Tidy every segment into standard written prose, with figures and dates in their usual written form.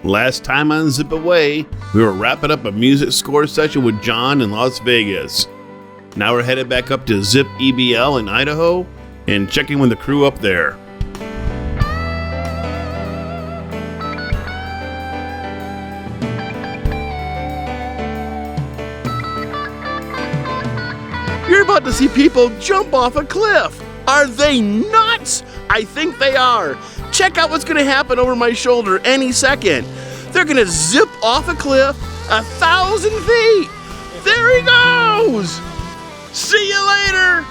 Last time on Zip Away, we were wrapping up a music score session with John in Las Vegas. Now we're headed back up to Zip EBL in Idaho and checking with the crew up there. You're about to see people jump off a cliff. Are they nuts? I think they are. Check out what's gonna happen over my shoulder any second. They're gonna zip off a cliff 1,000 feet. There he goes. See you later.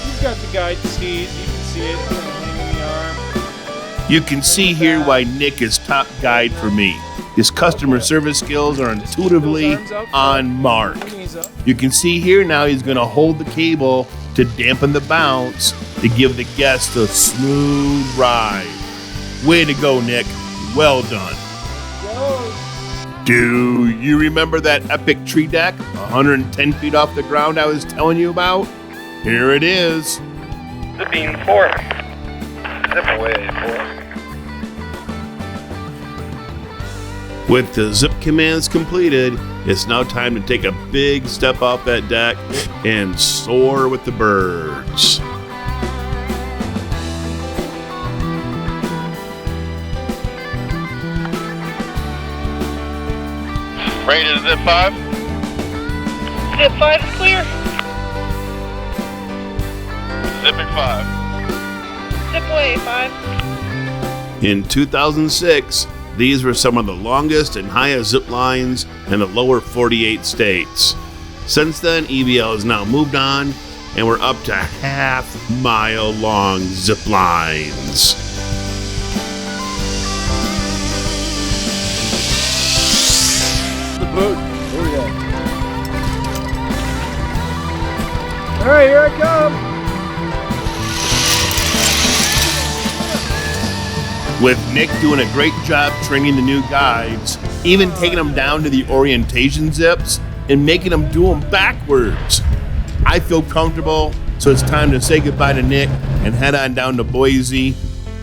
He's got the guide skis. You can see it hanging in the arm. You can see here why Nick is top guide for me. His customer service skills are intuitively on mark. You can see here now he's going to hold the cable to dampen the bounce to give the guests a smooth ride. Way to go, Nick. Well done. Do you remember that epic tree deck 110 feet off the ground I was telling you about? Here it is. Zipping 4. Zip away 4. With the zip commands completed, it's now time to take a big step off that deck and soar with the birds. Ready to zip 5? Zip 5 is clear. Zipping 5. Zip away 5. In 2006, these were some of the longest and highest zip lines in the lower 48 states. Since then, EBL has now moved on, and we're up to half-mile long zip lines. The boat. Here we go. All right, here I come. With Nick doing a great job training the new guides, even taking them down to the orientation zips and making them do them backwards. I feel comfortable, so it's time to say goodbye to Nick and head on down to Boise.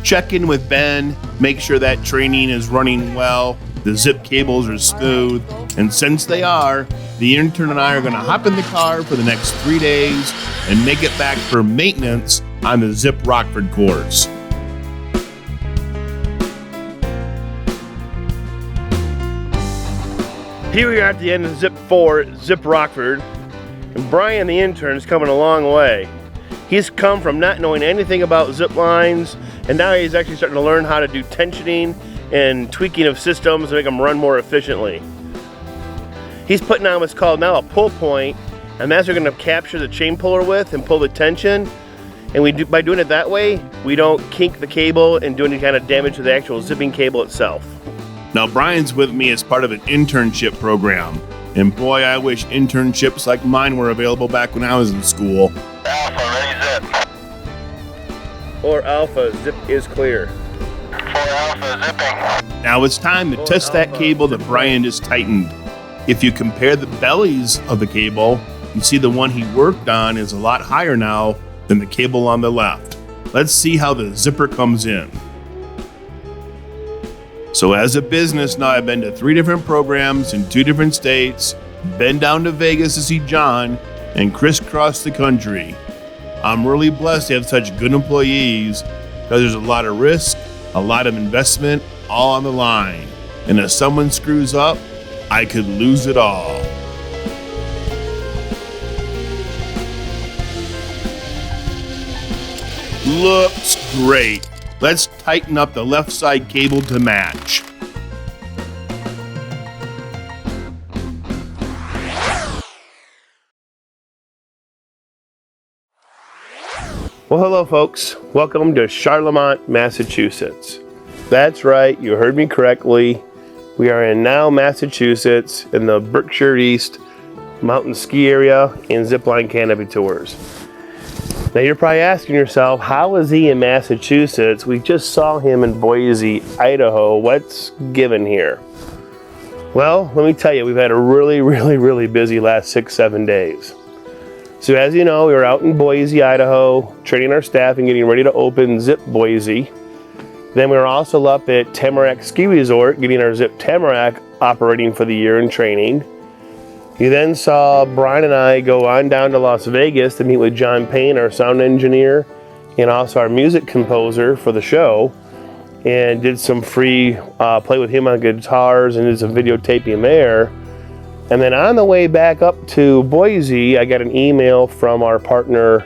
Check in with Ben, make sure that training is running well, the zip cables are smooth, and since they are, the intern and I are going to hop in the car for the next 3 days and make it back for maintenance on the Zip Rockford course. Here we are at the end of Zip 4, Zip Rockford, and Brian the intern is coming a long way. He's come from not knowing anything about zip lines, and now he's actually starting to learn how to do tensioning and tweaking of systems to make them run more efficiently. He's putting on what's called now a pull point, and that's what we're going to capture the chain puller with and pull the tension. And by doing it that way, we don't kink the cable and do any kind of damage to the actual zipping cable itself. Now, Brian's with me as part of an internship program. And boy, I wish internships like mine were available back when I was in school. Alpha, ready zip. Or Alpha, zip is clear. 4 Alpha, zipping. Now it's time to test that cable that Brian just tightened. If you compare the bellies of the cable, you see the one he worked on is a lot higher now than the cable on the left. Let's see how the zipper comes in. So as a business now, I've been to 3 different programs in 2 different states, been down to Vegas to see John, and crisscrossed the country. I'm really blessed to have such good employees because there's a lot of risk, a lot of investment, all on the line. And if someone screws up, I could lose it all. Looks great. Let's tighten up the left side cable to match. Well, hello folks. Welcome to Charlemont, Massachusetts. That's right, you heard me correctly. We are in now Massachusetts in the Berkshire East mountain ski area and zipline canopy tours. Now you're probably asking yourself, how is he in Massachusetts? We just saw him in Boise, Idaho. What's given here? Well, let me tell you, we've had a really busy last 6-7 days. So as you know, we were out in Boise, Idaho, training our staff and getting ready to open Zip Boise. Then we were also up at Tamarack Ski Resort, getting our Zip Tamarack operating for the year and training. You then saw Brian and I go on down to Las Vegas to meet with John Payne, our sound engineer, and also our music composer for the show, and did some free play with him on guitars and did some videotaping there. And then on the way back up to Boise, I got an email from our partner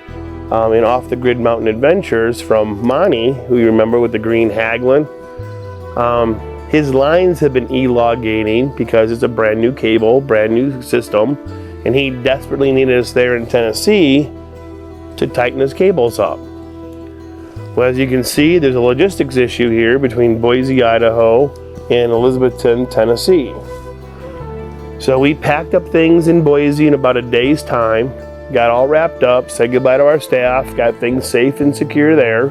in Off the Grid Mountain Adventures from Monty, who you remember with the green Haglin. His lines have been elongating because it's a brand new cable, brand new system, and he desperately needed us there in Tennessee to tighten his cables up. Well, as you can see, there's a logistics issue here between Boise, Idaho and Elizabethton, Tennessee. So we packed up things in Boise in about a day's time, got all wrapped up, said goodbye to our staff, got things safe and secure there,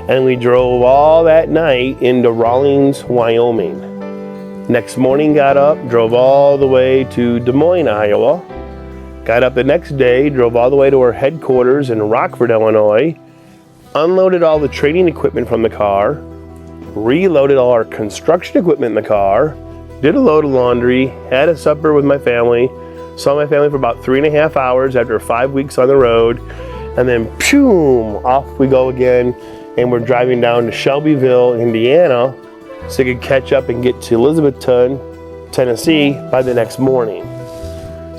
and we drove all that night into Rawlins, Wyoming. Next morning got up, drove all the way to Des Moines, Iowa, got up the next day, drove all the way to our headquarters in Rockford, Illinois, unloaded all the training equipment from the car, reloaded all our construction equipment in the car, did a load of laundry, had a supper with my family, saw my family for about 3.5 hours after 5 weeks on the road, and then phew, off we go again, and we're driving down to Shelbyville, Indiana, so we could catch up and get to Elizabethton, Tennessee by the next morning.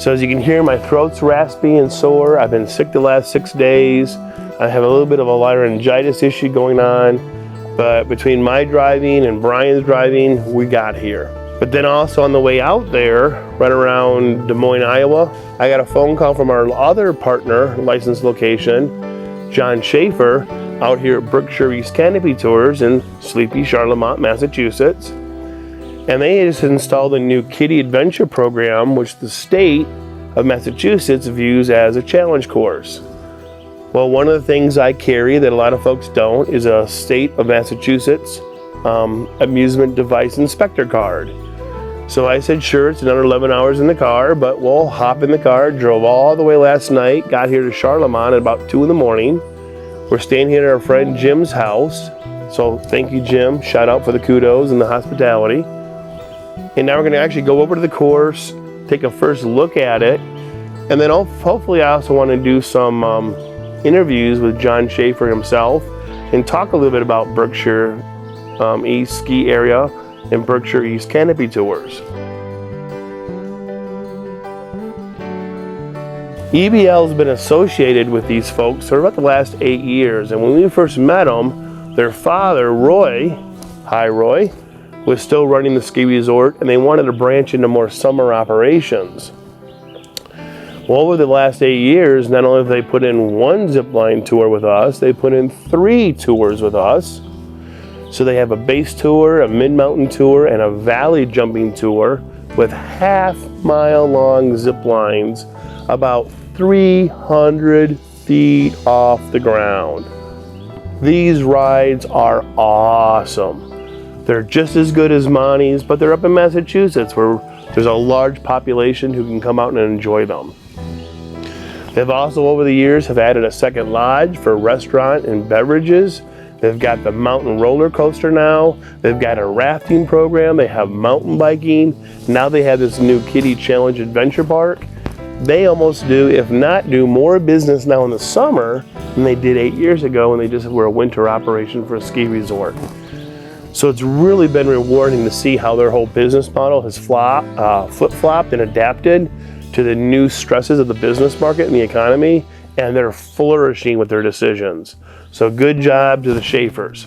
So as you can hear, my throat's raspy and sore. I've been sick the last 6 days. I have a little bit of a laryngitis issue going on, but between my driving and Brian's driving, we got here. But then also on the way out there, right around Des Moines, Iowa, I got a phone call from our other partner, licensed location, John Schaefer, out here at Berkshire East Canopy Tours in sleepy Charlemont, Massachusetts. And they just installed a new kiddie adventure program, which the state of Massachusetts views as a challenge course. Well, one of the things I carry that a lot of folks don't is a state of Massachusetts amusement device inspector card. So I said, sure, it's another 11 hours in the car, but we'll hop in the car, drove all the way last night, got here to Charlemont at about 2 in the morning. We're staying here at our friend Jim's house. So thank you, Jim. Shout out for the kudos and the hospitality. And now we're gonna actually go over to the course, take a first look at it, and then hopefully I also wanna do some interviews with John Schaefer himself and talk a little bit about Berkshire East ski area and Berkshire East Canopy Tours. EBL has been associated with these folks for about the last 8 years, and when we first met them, their father, Roy, hi Roy, was still running the ski resort, and they wanted to branch into more summer operations. Well, over the last 8 years, not only have they put in one Zipline tour with us, they put in 3 tours with us. So they have a base tour, a mid-mountain tour, and a valley jumping tour with half-mile-long zip lines about 300 feet off the ground. These rides are awesome. They're just as good as Monty's, but they're up in Massachusetts where there's a large population who can come out and enjoy them. They've also, over the years, have added a second lodge for restaurant and beverages. They've got the mountain roller coaster now. They've got a rafting program. They have mountain biking. Now they have this new kiddie challenge adventure park. They almost do, if not do, more business now in the summer than they did 8 years ago when they just were a winter operation for a ski resort. So it's really been rewarding to see how their whole business model has flip-flopped and adapted to the new stresses of the business market and the economy, and they're flourishing with their decisions. So good job to the Schaefers.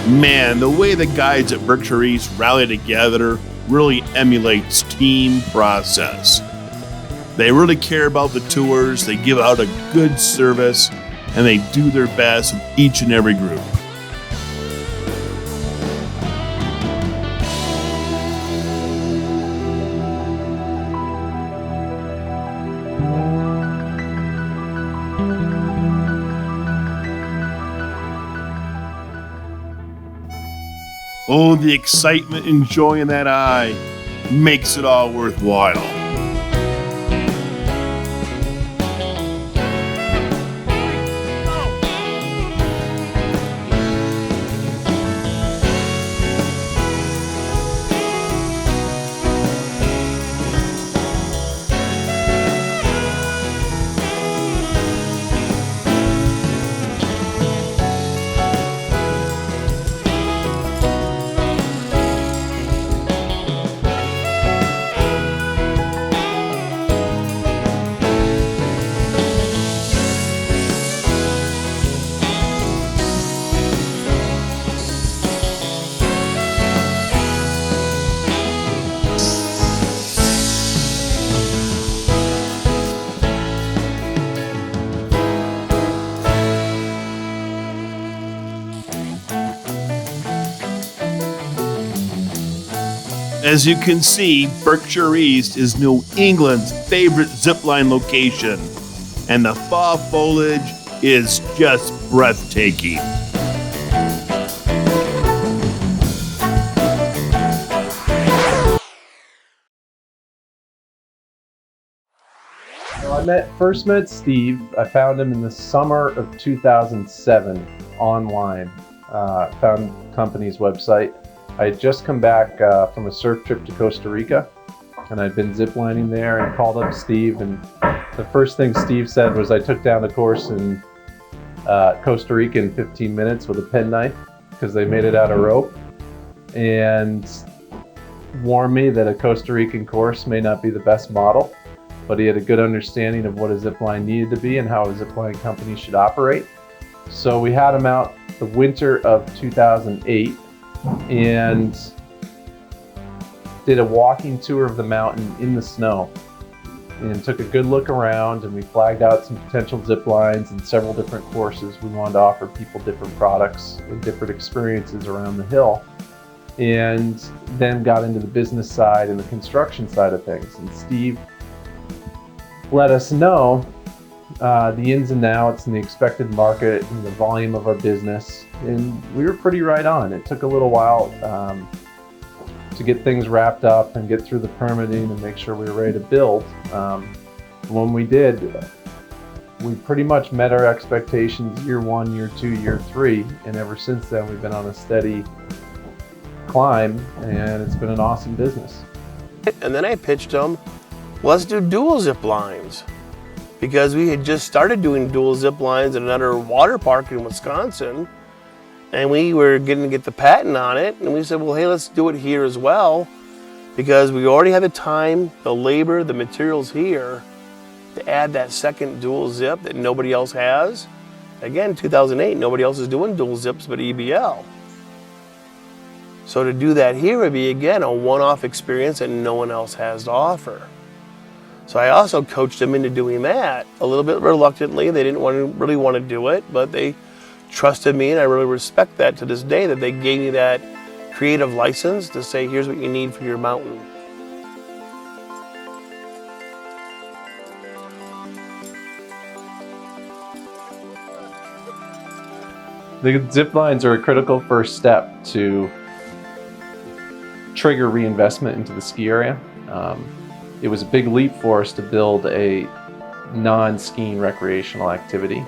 Man, the way the guides at Berkshire East rally together really emulates team process. They really care about the tours, they give out a good service, and they do their best with each and every group. Oh, the excitement and joy in that eye makes it all worthwhile. As you can see, Berkshire East is New England's favorite zipline location, and the fall foliage is just breathtaking. So I first met Steve. I found him in the summer of 2007 online. Found the company's website. I had just come back from a surf trip to Costa Rica, and I'd been ziplining there and called up Steve. And the first thing Steve said was, I took down a course in Costa Rica in 15 minutes with a penknife because they made it out of rope, and warned me that a Costa Rican course may not be the best model, but he had a good understanding of what a zipline needed to be and how a zipline company should operate. So we had him out the winter of 2008 and did a walking tour of the mountain in the snow, and took a good look around, and we flagged out some potential zip lines and several different courses. We wanted to offer people different products and different experiences around the hill, and then got into the business side and the construction side of things. And Steve let us know the ins and outs and the expected market and the volume of our business, and we were pretty right on. It took a little while to get things wrapped up and get through the permitting and make sure we were ready to build. When we did, we pretty much met our expectations year 1, year 2, year 3, and ever since then we've been on a steady climb, and it's been an awesome business. And then I pitched them, let's do dual zip lines, because we had just started doing dual zip lines at another water park in Wisconsin, and we were going to get the patent on it, and we said, well, hey, let's do it here as well, because we already have the time, the labor, the materials here to add that second dual zip that nobody else has. Again, 2008, nobody else is doing dual zips but EBL. So to do that here would be, again, a one-off experience that no one else has to offer. So I also coached them into doing that a little bit reluctantly. They didn't really want to do it, but they trusted me, and I really respect that to this day, that they gave me that creative license to say, here's what you need for your mountain. The zip lines are a critical first step to trigger reinvestment into the ski area. It was a big leap for us to build a non-skiing recreational activity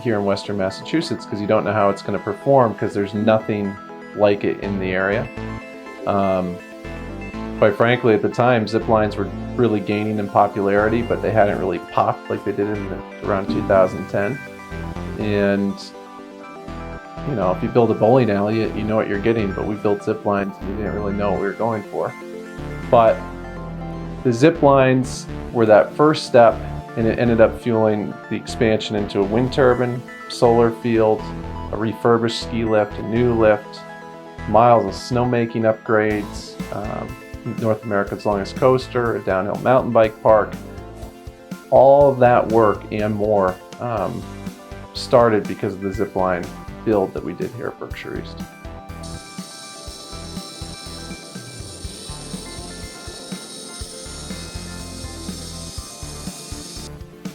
here in Western Massachusetts, because you don't know how it's going to perform, because there's nothing like it in the area. Quite frankly, at the time, zip lines were really gaining in popularity, but they hadn't really popped like they did around 2010. And you know, if you build a bowling alley, you know what you're getting, but we built zip lines and we didn't really know what we were going for. But the zip lines were that first step and it ended up fueling the expansion into a wind turbine, solar field, a refurbished ski lift, a new lift, miles of snowmaking upgrades, North America's longest coaster, a downhill mountain bike park. All of that work and more started because of the Zipline build that we did here at Berkshire East.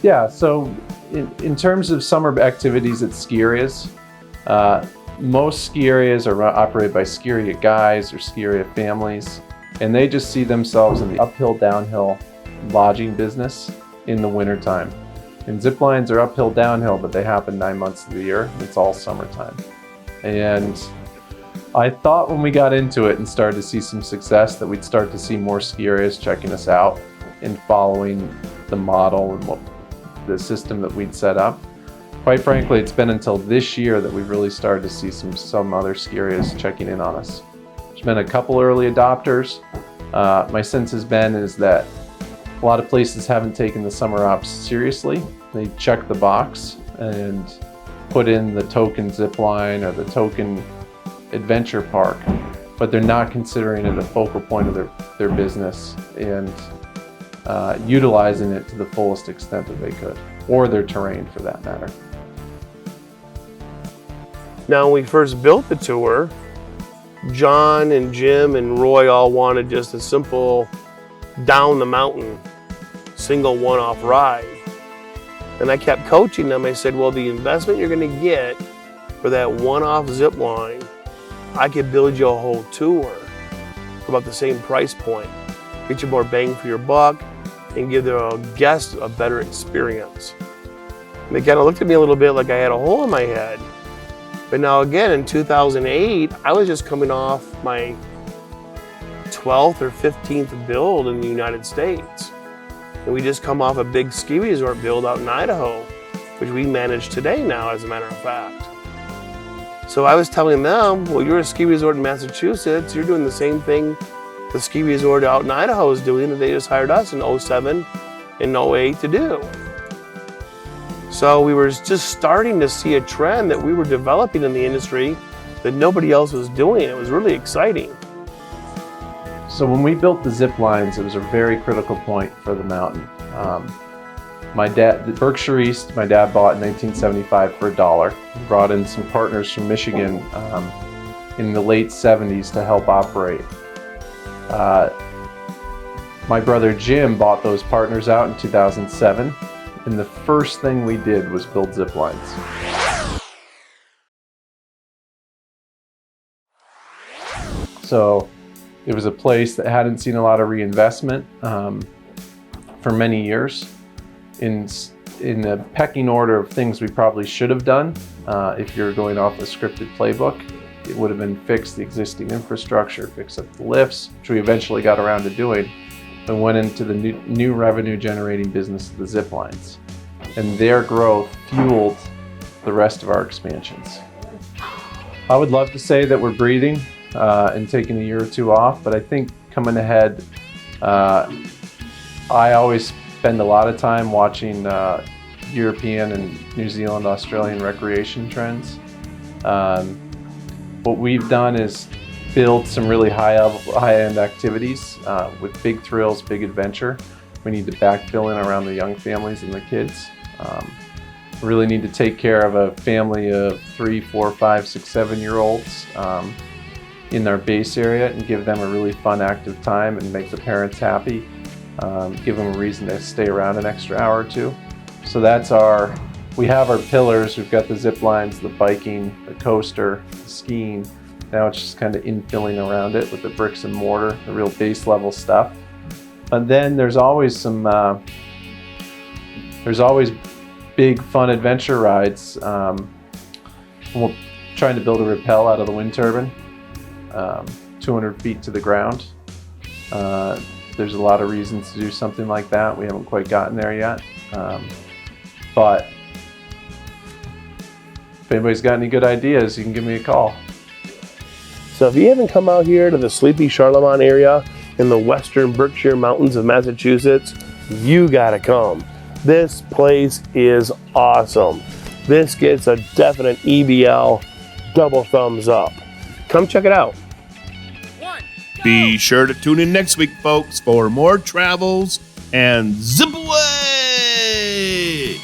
Yeah, so in terms of summer activities at ski areas, most ski areas are operated by ski area guys or ski area families, and they just see themselves in the uphill, downhill lodging business in the wintertime. And zip lines are uphill, downhill, but they happen 9 months of the year. It's all summertime. And I thought when we got into it and started to see some success that we'd start to see more ski areas checking us out and following the model and the system that we'd set up. Quite frankly, it's been until this year that we've really started to see some other ski areas checking in on us. There's been a couple early adopters. My sense has been is that a lot of places haven't taken the summer ops seriously. They check the box and put in the token zip line or the token adventure park, but they're not considering it a focal point of their business and utilizing it to the fullest extent that they could, or their terrain for that matter. Now, when we first built the tour, John and Jim and Roy all wanted just a simple down the mountain, single one-off ride. And I kept coaching them. I said, well, the investment you're gonna get for that one-off zip line, I could build you a whole tour for about the same price point. Get you more bang for your buck and give the guests a better experience. And they kind of looked at me a little bit like I had a hole in my head. But now again, in 2008, I was just coming off my 12th or 15th build in the United States. And we just come off a big ski resort build out in Idaho, which we manage today now, as a matter of fact. So I was telling them, well, you're a ski resort in Massachusetts, you're doing the same thing the ski resort out in Idaho is doing that they just hired us in 07 and 08 to do. So we were just starting to see a trend that we were developing in the industry that nobody else was doing. It was really exciting. So when we built the zip lines, it was a very critical point for the mountain. My dad, the Berkshire East, my dad bought in 1975 for $1. He brought in some partners from Michigan in the late 70s to help operate. My brother Jim bought those partners out in 2007, and the first thing we did was build zip lines. So it was a place that hadn't seen a lot of reinvestment for many years. In the pecking order of things we probably should have done, if you're going off a scripted playbook, it would have been fix the existing infrastructure, fix up the lifts, which we eventually got around to doing, and went into the new revenue generating business of the zip lines. And their growth fueled the rest of our expansions. I would love to say that we're breathing and taking a year or two off, but I think coming ahead, I always spend a lot of time watching European and New Zealand, Australian recreation trends. What we've done is build some really high-end activities with big thrills, big adventure. We need to backfill in around the young families and the kids. We really need to take care of a family of 3, 4, 5, 6, 7-year-olds in our base area and give them a really fun, active time and make the parents happy. Give them a reason to stay around an extra hour or two. So that's we have our pillars. We've got the zip lines, the biking, the coaster, the skiing. Now it's just kind of infilling around it with the bricks and mortar, the real base level stuff. And then there's always big fun adventure rides. We're trying to build a rappel out of the wind turbine, 200 feet to the ground. There's a lot of reasons to do something like that. We haven't quite gotten there yet. But if anybody's got any good ideas, you can give me a call. So if you haven't come out here to the sleepy Charlemont area in the western Berkshire Mountains of Massachusetts, you gotta come. This place is awesome. This gets a definite EBL double thumbs up. Come check it out. Be sure to tune in next week, folks, for more travels and zip away!